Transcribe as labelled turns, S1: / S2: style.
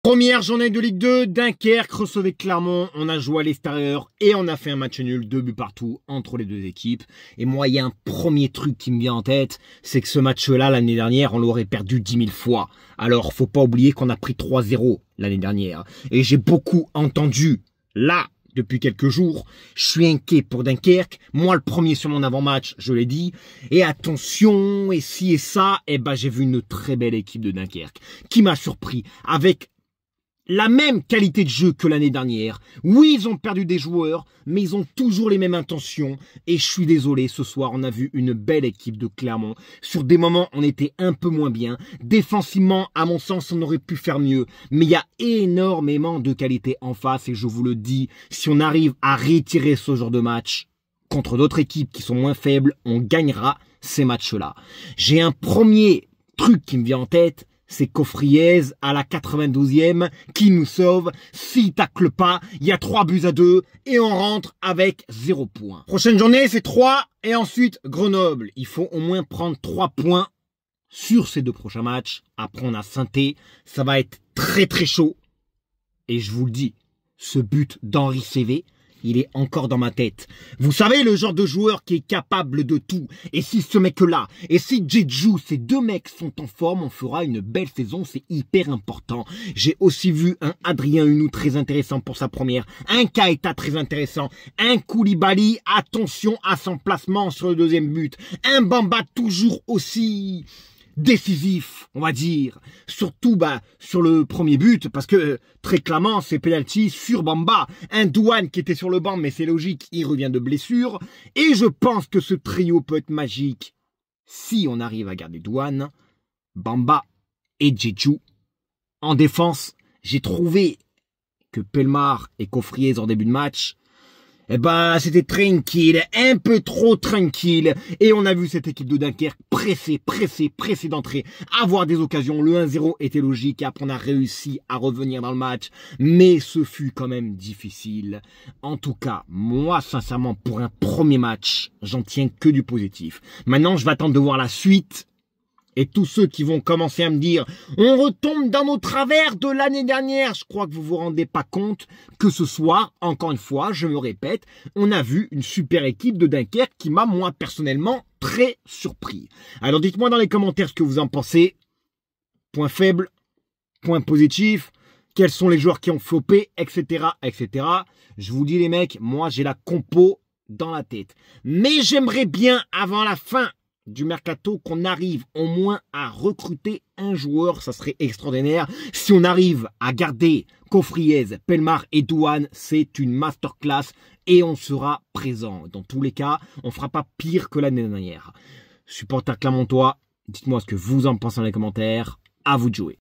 S1: Première journée de Ligue 2, Dunkerque recevait Clermont, on a joué à l'extérieur et on a fait un match nul, 2 buts partout entre les deux équipes. Et moi, il y a un premier truc qui me vient en tête, c'est que ce match-là, l'année dernière, on l'aurait perdu 10 000 fois. Alors, faut pas oublier qu'on a pris 3-0 l'année dernière. Et j'ai beaucoup entendu, là, depuis quelques jours, je suis inquiet pour Dunkerque. Moi, le premier sur mon avant-match, je l'ai dit. Et attention, et ci et ça, j'ai vu une très belle équipe de Dunkerque qui m'a surpris avec la même qualité de jeu que l'année dernière. Oui, ils ont perdu des joueurs, mais ils ont toujours les mêmes intentions. Et je suis désolé, ce soir, on a vu une belle équipe de Clermont. Sur des moments, on était un peu moins bien. Défensivement, à mon sens, on aurait pu faire mieux. Mais il y a énormément de qualité en face. Et je vous le dis, si on arrive à retirer ce genre de match contre d'autres équipes qui sont moins faibles, on gagnera ces matchs-là. J'ai un premier truc qui me vient en tête. C'est Cofriez à la 92e qui nous sauve. S'il tacle pas, il y a 3-2 et on rentre avec 0 points. Prochaine journée, c'est 3 et ensuite Grenoble. Il faut au moins prendre 3 points sur ces 2 prochains matchs. Après, on a Saint-Étienne. Ça va être très très chaud. Et je vous le dis, ce but d'Henri CV, il est encore dans ma tête. Vous savez, le genre de joueur qui est capable de tout. Et si ce mec-là, et si Jeju, ces deux mecs sont en forme, on fera une belle saison. C'est hyper important. J'ai aussi vu un Adrien Hunou très intéressant pour sa première. Un Keita très intéressant. Un Koulibaly, attention à son placement sur le deuxième but. Un Bamba toujours aussi décisif, on va dire, surtout sur le premier but, parce que très clairement c'est penalty sur Bamba, un Douane qui était sur le banc, mais c'est logique, il revient de blessure, et je pense que ce trio peut être magique si on arrive à garder Douane, Bamba et Jeju. En défense, j'ai trouvé que Pellemare et Cofriez en début de match, c'était tranquille, un peu trop tranquille. Et on a vu cette équipe de Dunkerque pressée d'entrer, avoir des occasions. Le 1-0 était logique et après on a réussi à revenir dans le match. Mais ce fut quand même difficile. En tout cas, moi, sincèrement, pour un premier match, j'en tiens que du positif. Maintenant, je vais attendre de voir la suite. Et tous ceux qui vont commencer à me dire « On retombe dans nos travers de l'année dernière », je crois que vous vous rendez pas compte que ce soir, encore une fois, je me répète, on a vu une super équipe de Dunkerque qui m'a, moi, personnellement, très surpris. Alors dites-moi dans les commentaires ce que vous en pensez. Point faible, point positif, quels sont les joueurs qui ont floppé, etc., etc. Je vous dis les mecs, moi j'ai la compo dans la tête. Mais j'aimerais bien, avant la fin du mercato, qu'on arrive au moins à recruter un joueur, ça serait extraordinaire. Si on arrive à garder Cofriez, Pellemare et Douane, c'est une masterclass et on sera présent. Dans tous les cas, on fera pas pire que l'année dernière. Supporters clermontois, dites-moi ce que vous en pensez dans les commentaires. À vous de jouer.